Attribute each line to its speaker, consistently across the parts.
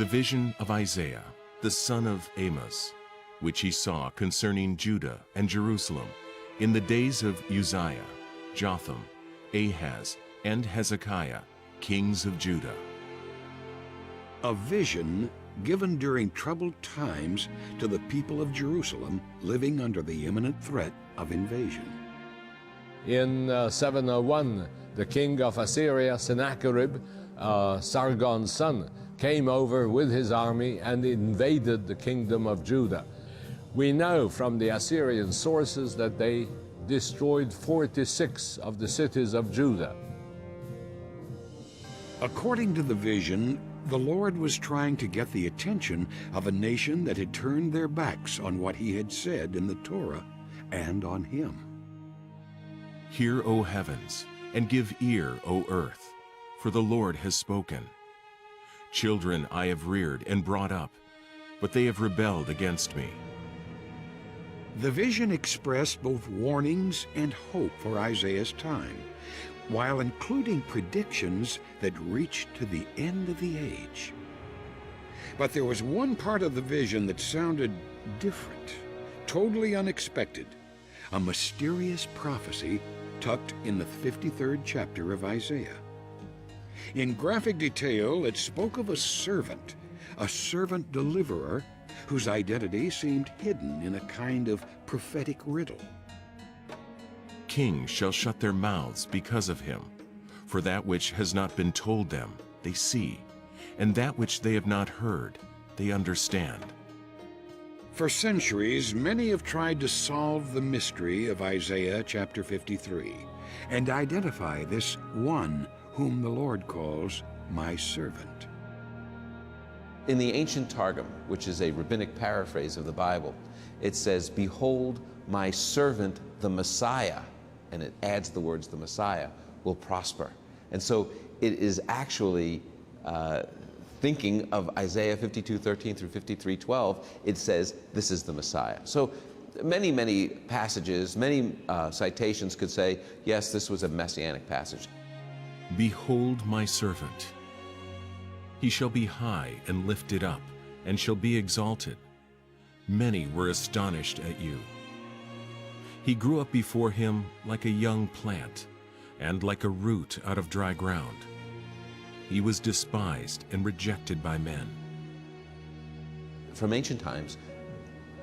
Speaker 1: The vision of Isaiah, the son of Amos, which he saw concerning Judah and Jerusalem in the days of Uzziah, Jotham, Ahaz, and Hezekiah, kings of Judah.
Speaker 2: A vision given during troubled times to the people of Jerusalem living under the imminent threat of invasion.
Speaker 3: In 701, the king of Assyria, Sennacherib, Sargon's son, came over with his army and invaded the kingdom of Judah. We know from the Assyrian sources that they destroyed 46 of the cities of Judah.
Speaker 2: According to the vision, the Lord was trying to get the attention of a nation that had turned their backs on what he had said in the Torah and on him.
Speaker 1: Hear, O heavens, and give ear, O earth, for the Lord has spoken. Children I have reared and brought up, but they have rebelled against me.
Speaker 2: The vision expressed both warnings and hope for Isaiah's time, while including predictions that reached to the end of the age. But there was one part of the vision that sounded different, totally unexpected, a mysterious prophecy tucked in the 53rd chapter of Isaiah. In graphic detail, it spoke of a servant deliverer, whose identity seemed hidden in a kind of prophetic riddle.
Speaker 1: Kings shall shut their mouths because of him, for that which has not been told them they see, and that which they have not heard they understand.
Speaker 2: For centuries, many have tried to solve the mystery of Isaiah chapter 53 and identify this one whom the Lord calls my servant.
Speaker 4: In the ancient Targum, which is a rabbinic paraphrase of the Bible, it says, "Behold, my servant, the Messiah," and it adds the words, "the Messiah will prosper." And so it is actually thinking of Isaiah 52:13 through 53:12. It says, this is the Messiah. So many passages, many citations could say, yes, this was a messianic passage.
Speaker 1: Behold my servant. He shall be high and lifted up, and shall be exalted. Many were astonished at you. He grew up before him like a young plant, and like a root out of dry ground. He was despised and rejected by men.
Speaker 4: From ancient times,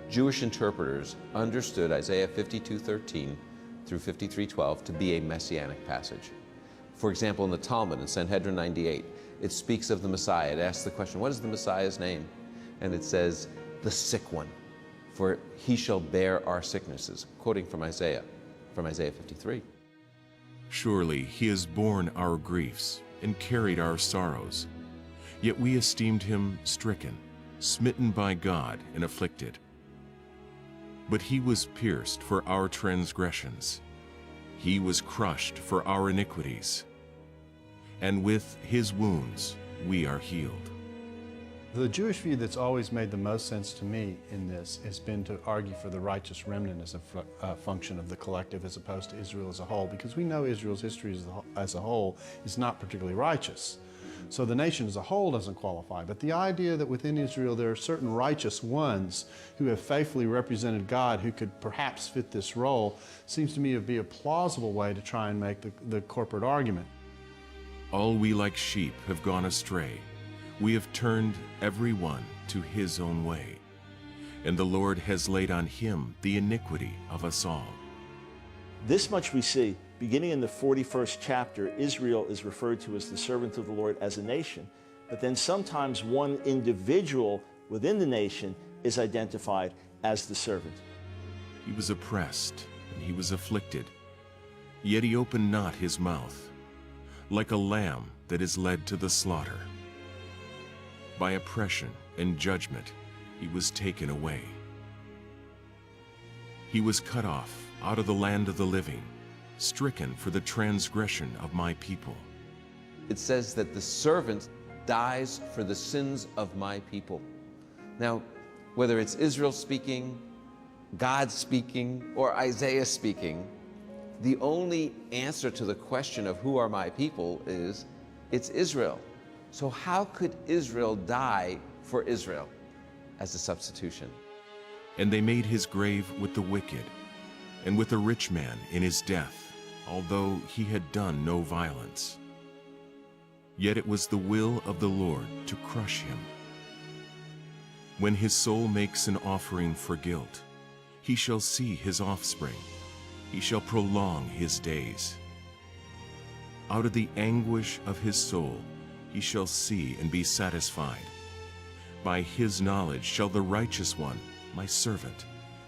Speaker 4: Jewish interpreters understood Isaiah 52:13 through 53:12 to be a messianic passage. For example, in the Talmud, in Sanhedrin 98, it speaks of the Messiah. It asks the question, what is the Messiah's name? And it says, the sick one, for he shall bear our sicknesses, quoting from Isaiah 53.
Speaker 1: Surely he has borne our griefs and carried our sorrows. Yet we esteemed him stricken, smitten by God, and afflicted. But he was pierced for our transgressions. He was crushed for our iniquities. And with his wounds we are healed.
Speaker 5: The Jewish view that's always made the most sense to me in this has been to argue for the righteous remnant as a function of the collective as opposed to Israel as a whole, because we know Israel's history as a whole is not particularly righteous. So the nation as a whole doesn't qualify. But the idea that within Israel there are certain righteous ones who have faithfully represented God who could perhaps fit this role seems to me to be a plausible way to try and make the corporate argument.
Speaker 1: All we like sheep have gone astray. We have turned every one to his own way, and the Lord has laid on him the iniquity of us all.
Speaker 6: This much we see. Beginning in the 41st chapter, Israel is referred to as the servant of the Lord as a nation, but then sometimes one individual within the nation is identified as the servant.
Speaker 1: He was oppressed, and he was afflicted, yet he opened not his mouth, like a lamb that is led to the slaughter. By oppression and judgment he was taken away. He was cut off out of the land of the living, stricken for the transgression of my people.
Speaker 4: It says that the servant dies for the sins of my people. Now, whether it's Israel speaking, God speaking, or Isaiah speaking, the only answer to the question of who are my people is, it's Israel. So how could Israel die for Israel as a substitution?
Speaker 1: And they made his grave with the wicked, and with a rich man in his death, although he had done no violence. Yet it was the will of the Lord to crush him. When his soul makes an offering for guilt, he shall see his offspring. He shall prolong his days. Out of the anguish of his soul he shall see and be satisfied. By his knowledge shall the righteous one, my servant,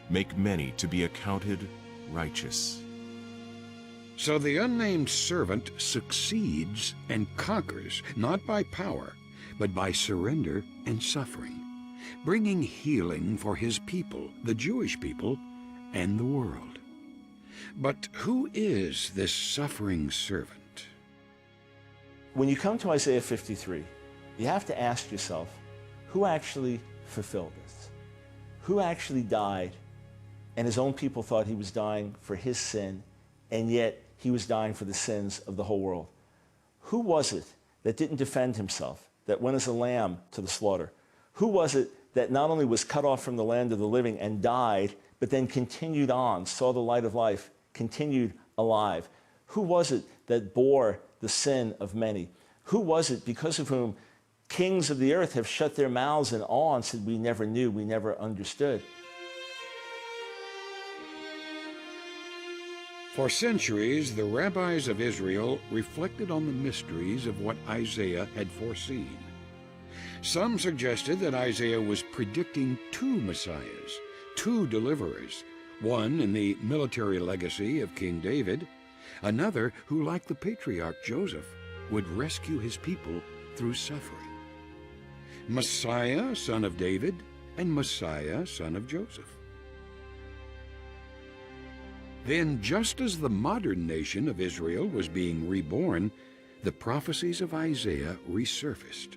Speaker 1: make many to be accounted righteous.
Speaker 2: So the unnamed servant succeeds and conquers, not by power, but by surrender and suffering, bringing healing for his people, the Jewish people, and the world. But who is this suffering servant?
Speaker 6: When you come to Isaiah 53, you have to ask yourself, who actually fulfilled this? Who actually died, and his own people thought he was dying for his sin, and yet he was dying for the sins of the whole world? Who was it that didn't defend himself, that went as a lamb to the slaughter? Who was it that not only was cut off from the land of the living and died, but then continued on, saw the light of life, continued alive? Who was it that bore the sin of many? Who was it because of whom kings of the earth have shut their mouths in awe and said, we never knew, we never understood?
Speaker 2: For centuries, the rabbis of Israel reflected on the mysteries of what Isaiah had foreseen. Some suggested that Isaiah was predicting two messiahs, two deliverers, one in the military legacy of King David, another who, like the patriarch Joseph, would rescue his people through suffering. Messiah, son of David, and Messiah, son of Joseph. Then, just as the modern nation of Israel was being reborn, the prophecies of Isaiah resurfaced.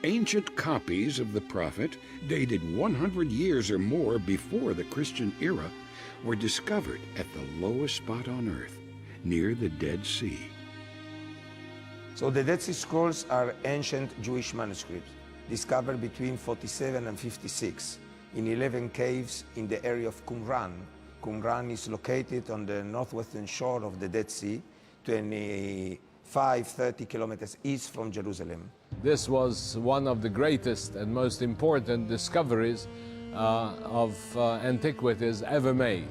Speaker 2: Ancient copies of the prophet, dated 100 years or more before the Christian era, were discovered at the lowest spot on earth, near the Dead Sea.
Speaker 7: So the Dead Sea Scrolls are ancient Jewish manuscripts discovered between 47 and 56 in 11 caves in the area of Qumran. Qumran is located on the northwestern shore of the Dead Sea, 30 kilometers east from Jerusalem.
Speaker 3: This was one of the greatest and most important discoveries of antiquities ever made.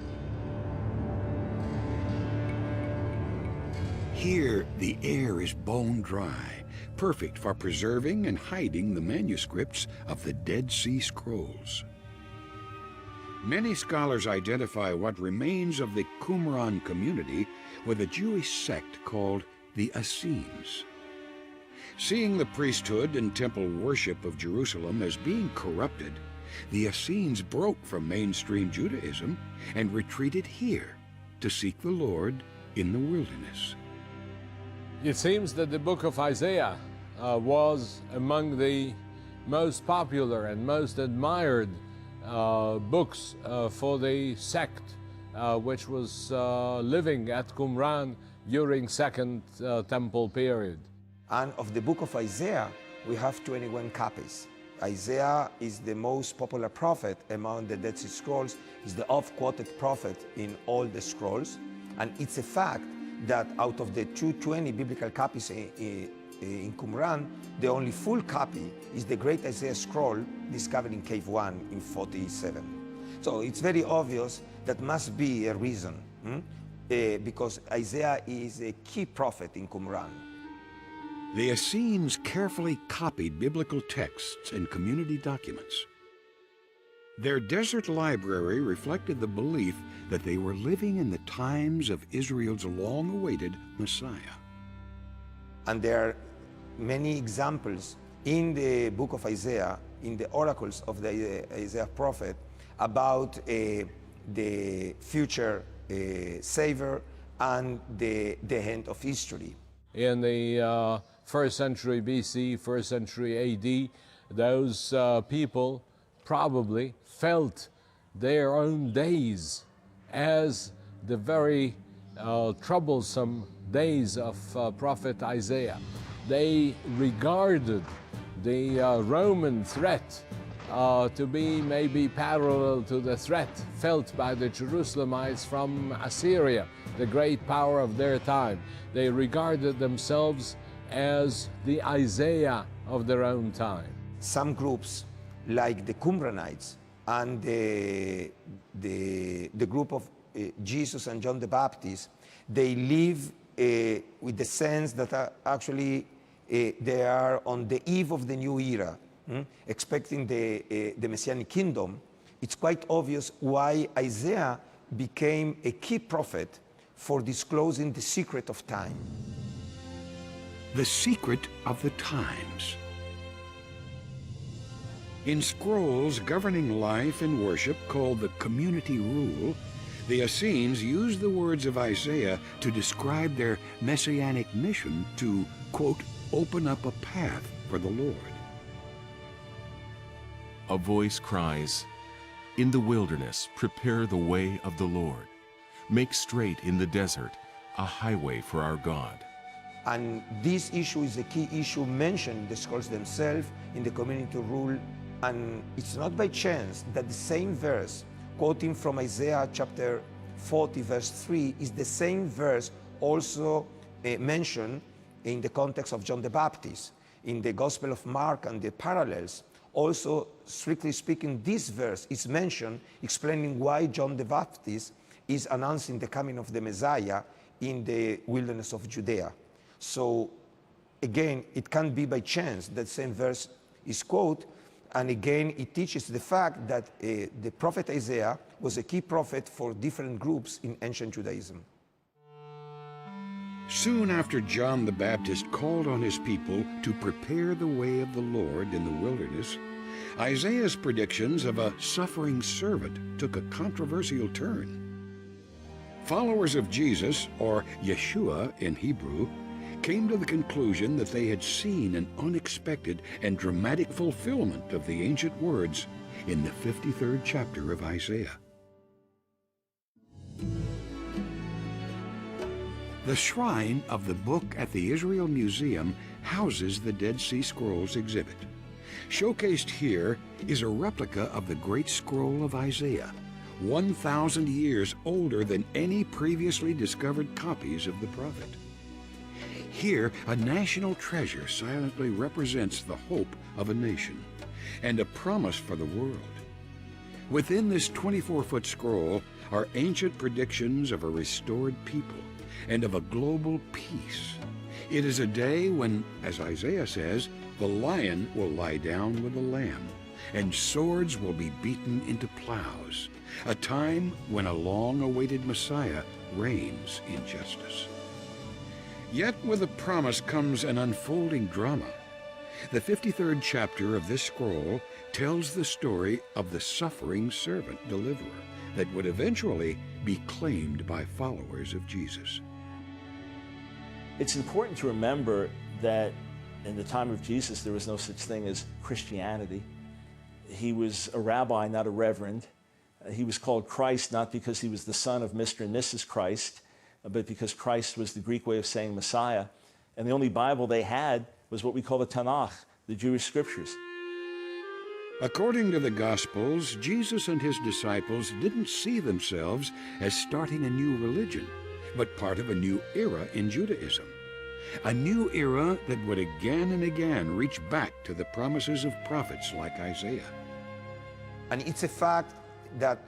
Speaker 2: Here, the air is bone dry, perfect for preserving and hiding the manuscripts of the Dead Sea Scrolls. Many scholars identify what remains of the Qumran community with a Jewish sect called the Essenes. Seeing the priesthood and temple worship of Jerusalem as being corrupted, the Essenes broke from mainstream Judaism and retreated here to seek the Lord in the wilderness.
Speaker 3: It seems that the book of Isaiah was among the most popular and most admired books for the sect which was living at Qumran during Second Temple period.
Speaker 7: And of the book of Isaiah, we have 21 copies. Isaiah is the most popular prophet among the Dead Sea Scrolls. He's the oft-quoted prophet in all the scrolls. And it's a fact that out of the 220 biblical copies in Qumran, the only full copy is the Great Isaiah Scroll discovered in Cave 1 in 47. So it's very obvious that must be a reason, because Isaiah is a key prophet in Qumran.
Speaker 2: The Essenes carefully copied biblical texts and community documents. Their desert library reflected the belief that they were living in the times of Israel's long-awaited Messiah.
Speaker 7: And there are many examples in the book of Isaiah, in the oracles of the Isaiah prophet, about the future Savior and the end of history.
Speaker 3: In the 1st century BC, 1st century AD, those people probably felt their own days as the very troublesome days of prophet Isaiah. They regarded the Roman threat to be maybe parallel to the threat felt by the Jerusalemites from Assyria, the great power of their time. They regarded themselves as the Isaiah of their own time.
Speaker 7: Some groups, like the Qumranites and the group of Jesus and John the Baptist, they live with the sense that actually they are on the eve of the new era, expecting the Messianic kingdom. It's quite obvious why Isaiah became a key prophet for disclosing the secret of time.
Speaker 2: The secret of the times. In scrolls governing life and worship called the community rule, the Essenes used the words of Isaiah to describe their messianic mission to, quote, open up a path for the Lord.
Speaker 1: A voice cries, "In the wilderness, prepare the way of the Lord. Make straight in the desert a highway for our God."
Speaker 7: And this issue is a key issue mentioned in the scrolls themselves, in the community rule. And it's not by chance that the same verse, quoting from Isaiah chapter 40, verse 3, is the same verse also mentioned in the context of John the Baptist. In the Gospel of Mark and the parallels, also, strictly speaking, this verse is mentioned explaining why John the Baptist is announcing the coming of the Messiah in the wilderness of Judea. So, again, it can't be by chance that same verse is quoted. And again, it teaches the fact that the prophet Isaiah was a key prophet for different groups in ancient Judaism.
Speaker 2: Soon after John the Baptist called on his people to prepare the way of the Lord in the wilderness, Isaiah's predictions of a suffering servant took a controversial turn. Followers of Jesus, or Yeshua in Hebrew, came to the conclusion that they had seen an unexpected and dramatic fulfillment of the ancient words in the 53rd chapter of Isaiah. The shrine of the Book at the Israel Museum houses the Dead Sea Scrolls exhibit. Showcased here is a replica of the Great Scroll of Isaiah, 1,000 years older than any previously discovered copies of the prophet. Here, a national treasure silently represents the hope of a nation and a promise for the world. Within this 24-foot scroll are ancient predictions of a restored people and of a global peace. It is a day when, as Isaiah says, the lion will lie down with the lamb, and swords will be beaten into plows, a time when a long-awaited Messiah reigns in justice. Yet with the promise comes an unfolding drama. The 53rd chapter of this scroll tells the story of the suffering servant deliverer that would eventually be claimed by followers of Jesus.
Speaker 6: It's important to remember that in the time of Jesus, there was no such thing as Christianity. He was a rabbi, not a reverend. He was called Christ not because he was the son of Mr. and Mrs. Christ, but because Christ was the Greek way of saying Messiah. And the only Bible they had was what we call the Tanakh, the Jewish scriptures.
Speaker 2: According to the Gospels, Jesus and his disciples didn't see themselves as starting a new religion, but part of a new era in Judaism. A new era that would again and again reach back to the promises of prophets like Isaiah.
Speaker 7: And it's a fact that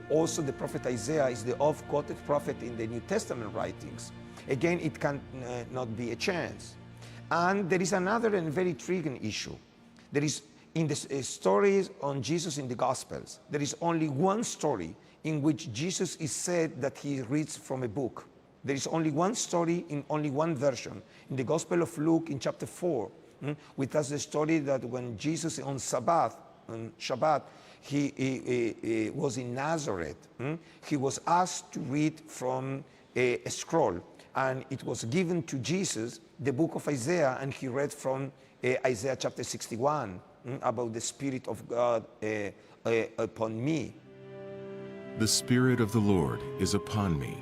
Speaker 7: also the prophet Isaiah is the oft-quoted prophet in the New Testament writings. Again, it can not be a chance. And there is another and very intriguing issue. There is, in the stories on Jesus in the Gospels, there is only one story in which Jesus is said that he reads from a book. There is only one story in only one version. In the Gospel of Luke, in chapter 4, we tell the story that when Jesus on Shabbat, he was in Nazareth, he was asked to read from a scroll, and it was given to Jesus, the book of Isaiah, and he read from Isaiah chapter 61, about the Spirit of God upon me.
Speaker 1: The Spirit of the Lord is upon me,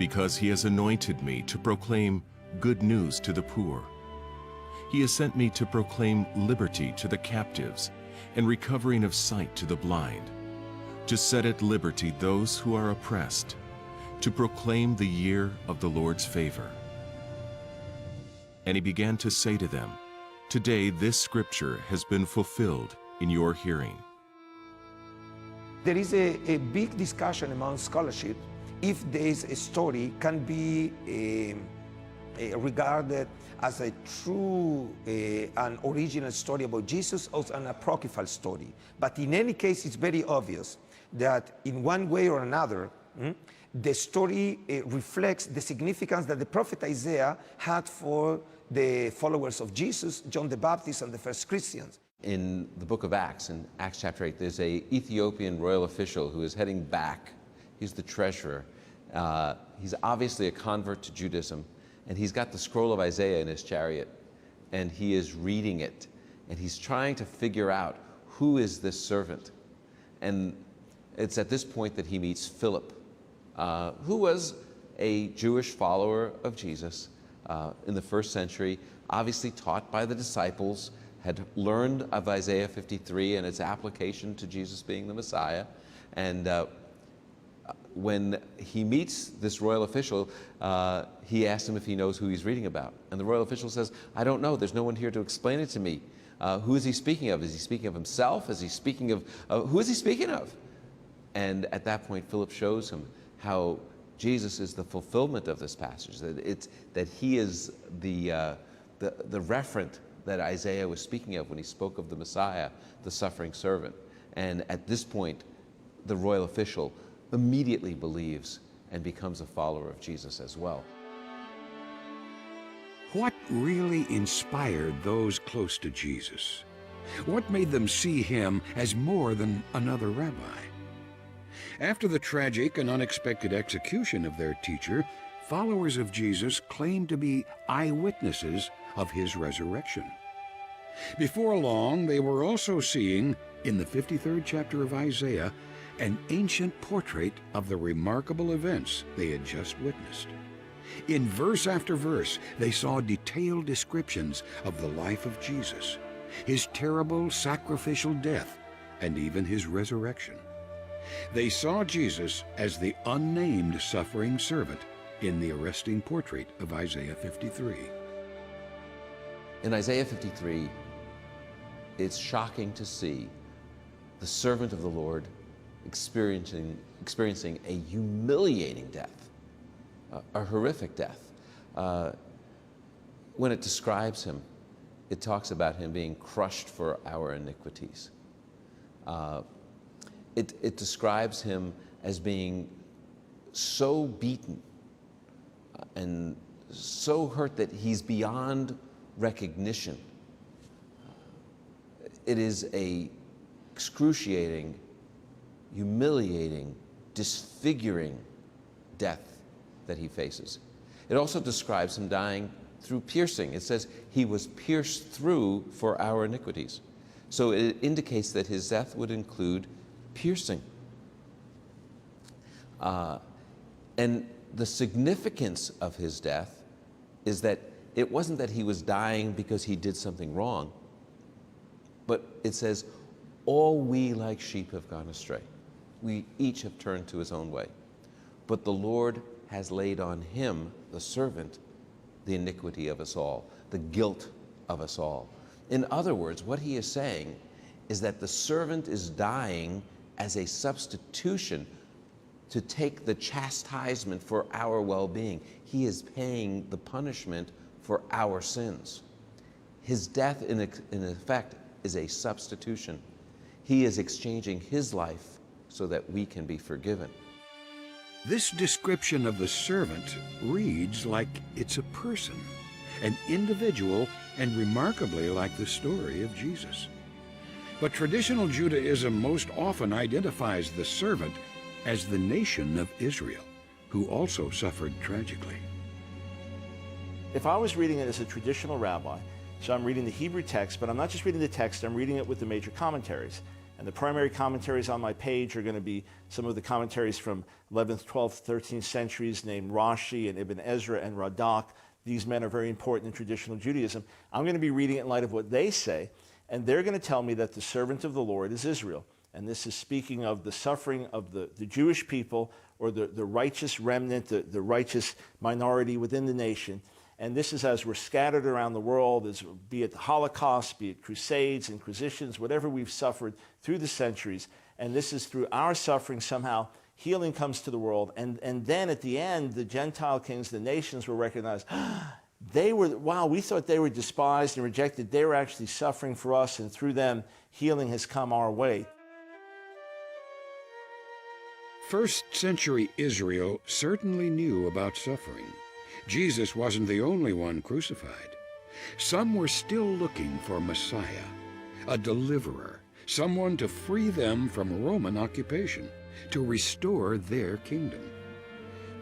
Speaker 1: because he has anointed me to proclaim good news to the poor. He has sent me to proclaim liberty to the captives and recovering of sight to the blind, to set at liberty those who are oppressed, to proclaim the year of the Lord's favor." And he began to say to them, "Today this scripture has been fulfilled in your hearing."
Speaker 7: There is a big discussion among scholarship if this story can be regarded as a true and original story about Jesus or an apocryphal story. But in any case, it's very obvious that in one way or another, the story reflects the significance that the prophet Isaiah had for the followers of Jesus, John the Baptist, and the first Christians.
Speaker 4: In the book of Acts, in Acts chapter 8, there's an Ethiopian royal official who is heading back. He's the treasurer. He's obviously a convert to Judaism, and he's got the scroll of Isaiah in his chariot, and he is reading it, and he's trying to figure out who is this servant. And it's at this point that he meets Philip, who was a Jewish follower of Jesus in the first century, obviously taught by the disciples, had learned of Isaiah 53 and its application to Jesus being the Messiah. And when he meets this royal official, he asks him if he knows who he's reading about. And the royal official says, "I don't know. There's no one here to explain it to me." Who is he speaking of? Is he speaking of himself? Is he speaking of, who is he speaking of? And at that point, Philip shows him how Jesus is the fulfillment of this passage, that he is the referent that Isaiah was speaking of when he spoke of the Messiah, the suffering servant. And at this point, the royal official immediately believes and becomes a follower of Jesus as well.
Speaker 2: What really inspired those close to Jesus? What made them see him as more than another rabbi? After the tragic and unexpected execution of their teacher, followers of Jesus claimed to be eyewitnesses of his resurrection. Before long, they were also seeing, in the 53rd chapter of Isaiah, an ancient portrait of the remarkable events they had just witnessed. In verse after verse, they saw detailed descriptions of the life of Jesus, his terrible sacrificial death, and even his resurrection. They saw Jesus as the unnamed suffering servant in the arresting portrait of Isaiah 53.
Speaker 4: In Isaiah 53, it's shocking to see the servant of the Lord experiencing a humiliating death, a horrific death. When it describes him, it talks about him being crushed for our iniquities. It describes him as being so beaten and so hurt that he's beyond recognition. It is a excruciating, humiliating, disfiguring death that he faces. It also describes him dying through piercing. It says he was pierced through for our iniquities. So it indicates that his death would include piercing. And the significance of his death is that it wasn't that he was dying because he did something wrong, but it says, all we like sheep have gone astray. We each have turned to his own way. But the Lord has laid on him, the servant, the iniquity of us all, the guilt of us all. In other words, what he is saying is that the servant is dying as a substitution to take the chastisement for our well-being. He is paying the punishment for our sins. His death, in effect, is a substitution. He is exchanging his life so that we can be forgiven.
Speaker 2: This description of the servant reads like it's a person, an individual, and remarkably like the story of Jesus. But traditional Judaism most often identifies the servant as the nation of Israel, who also suffered tragically.
Speaker 6: If I was reading it as a traditional rabbi, so I'm reading the Hebrew text, but I'm not just reading the text, I'm reading it with the major commentaries. And the primary commentaries on my page are going to be some of the commentaries from 11th, 12th, 13th centuries named Rashi and Ibn Ezra and Radak. These men are very important in traditional Judaism. I'm going to be reading it in light of what they say, and they're going to tell me that the servant of the Lord is Israel. And this is speaking of the suffering of the Jewish people, or the righteous remnant, the righteous minority within the nation. And this is as we're scattered around the world, as be it the Holocaust, be it crusades, inquisitions, whatever we've suffered through the centuries. And this is through our suffering somehow healing comes to the world. And then at the end, the Gentile kings, the nations will recognize, they were, wow, we thought they were despised and rejected. They were actually suffering for us, and through them, healing has come our way.
Speaker 2: First century Israel certainly knew about suffering. Jesus wasn't the only one crucified. Some were still looking for Messiah, a deliverer, someone to free them from Roman occupation, to restore their kingdom.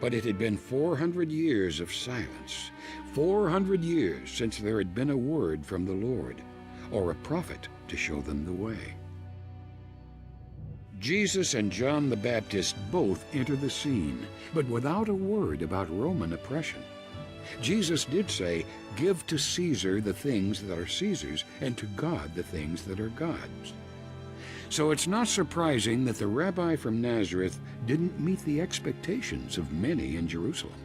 Speaker 2: But it had been 400 years of silence, 400 years since there had been a word from the Lord, or a prophet to show them the way. Jesus and John the Baptist both enter the scene, but without a word about Roman oppression. Jesus did say, "Give to Caesar the things that are Caesar's, and to God the things that are God's." So it's not surprising that the rabbi from Nazareth didn't meet the expectations of many in Jerusalem.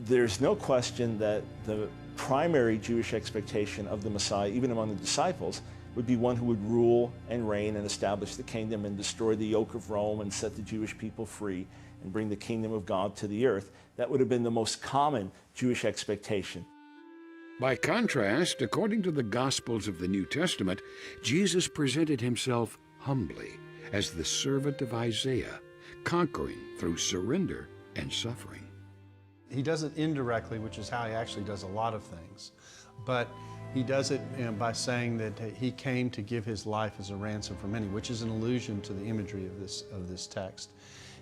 Speaker 6: There's no question that the primary Jewish expectation of the Messiah, even among the disciples, would be one who would rule and reign and establish the kingdom and destroy the yoke of Rome and set the Jewish people free and bring the kingdom of God to the earth. That would have been the most common Jewish expectation.
Speaker 2: By contrast, according to the Gospels of the New Testament, Jesus presented himself humbly as the servant of Isaiah, conquering through surrender and suffering.
Speaker 5: He does it indirectly, which is how he actually does a lot of things. But he does it by saying that he came to give his life as a ransom for many, which is an allusion to the imagery of this text.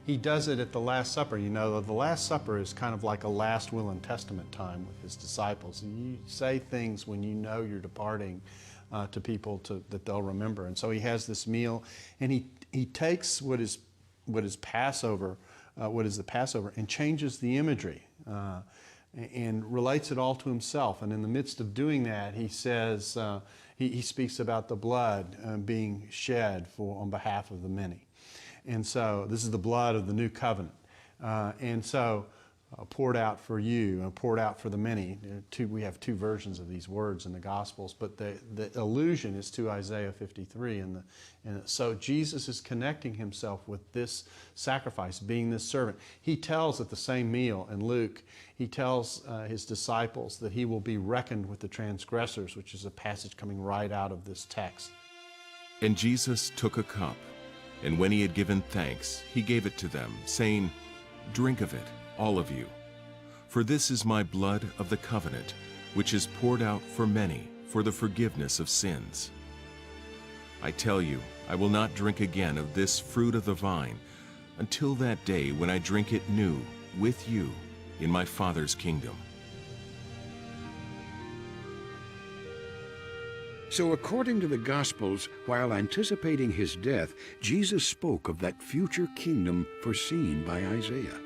Speaker 5: He does it at the Last Supper. You know, the Last Supper is kind of like a last will and testament time with his disciples. And you say things when you know you're departing to people that they'll remember. And so he has this meal, and he takes what is Passover, what is the Passover, and changes the imagery. And relates it all to himself. And in the midst of doing that, he says, he speaks about the blood being shed on behalf of the many. And so this is the blood of the new covenant. And so poured out for you and poured out for the many. We have two versions of these words in the Gospels, but the allusion is to Isaiah 53. And so Jesus is connecting himself with this sacrifice, being this servant. He tells at the same meal in Luke, he tells his disciples that he will be reckoned with the transgressors, which is a passage coming right out of this text.
Speaker 1: And Jesus took a cup, and when he had given thanks, he gave it to them, saying, "Drink of it, all of you, for this is my blood of the covenant, which is poured out for many for the forgiveness of sins. I tell you, I will not drink again of this fruit of the vine until that day when I drink it new with you in my Father's kingdom."
Speaker 2: So according to the Gospels, while anticipating his death, Jesus spoke of that future kingdom foreseen by Isaiah.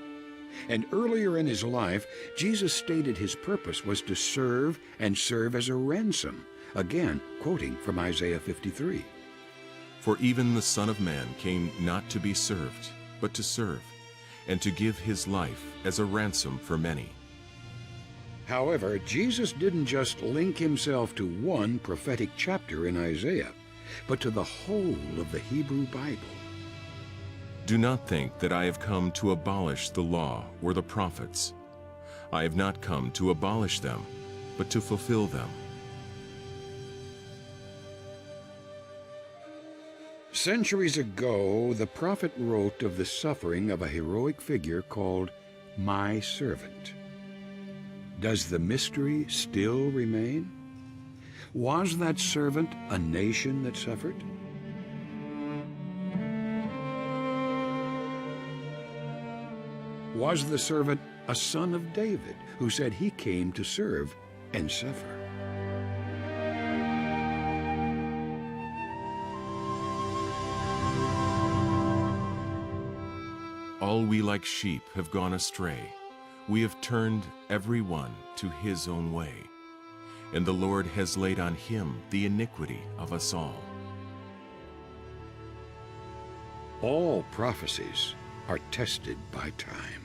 Speaker 2: And earlier in his life, Jesus stated his purpose was to serve and serve as a ransom, again quoting from Isaiah 53.
Speaker 1: For even the Son of Man came not to be served, but to serve, and to give his life as a ransom for many.
Speaker 2: However, Jesus didn't just link himself to one prophetic chapter in Isaiah, but to the whole of the Hebrew Bible.
Speaker 1: Do not think that I have come to abolish the law or the prophets. I have not come to abolish them, but to fulfill them.
Speaker 2: Centuries ago, the prophet wrote of the suffering of a heroic figure called my servant. Does the mystery still remain? Was that servant a nation that suffered? Was the servant a son of David who said he came to serve and suffer?
Speaker 1: All we like sheep have gone astray. We have turned every one to his own way. And the Lord has laid on him the iniquity of us all.
Speaker 2: All prophecies are tested by time.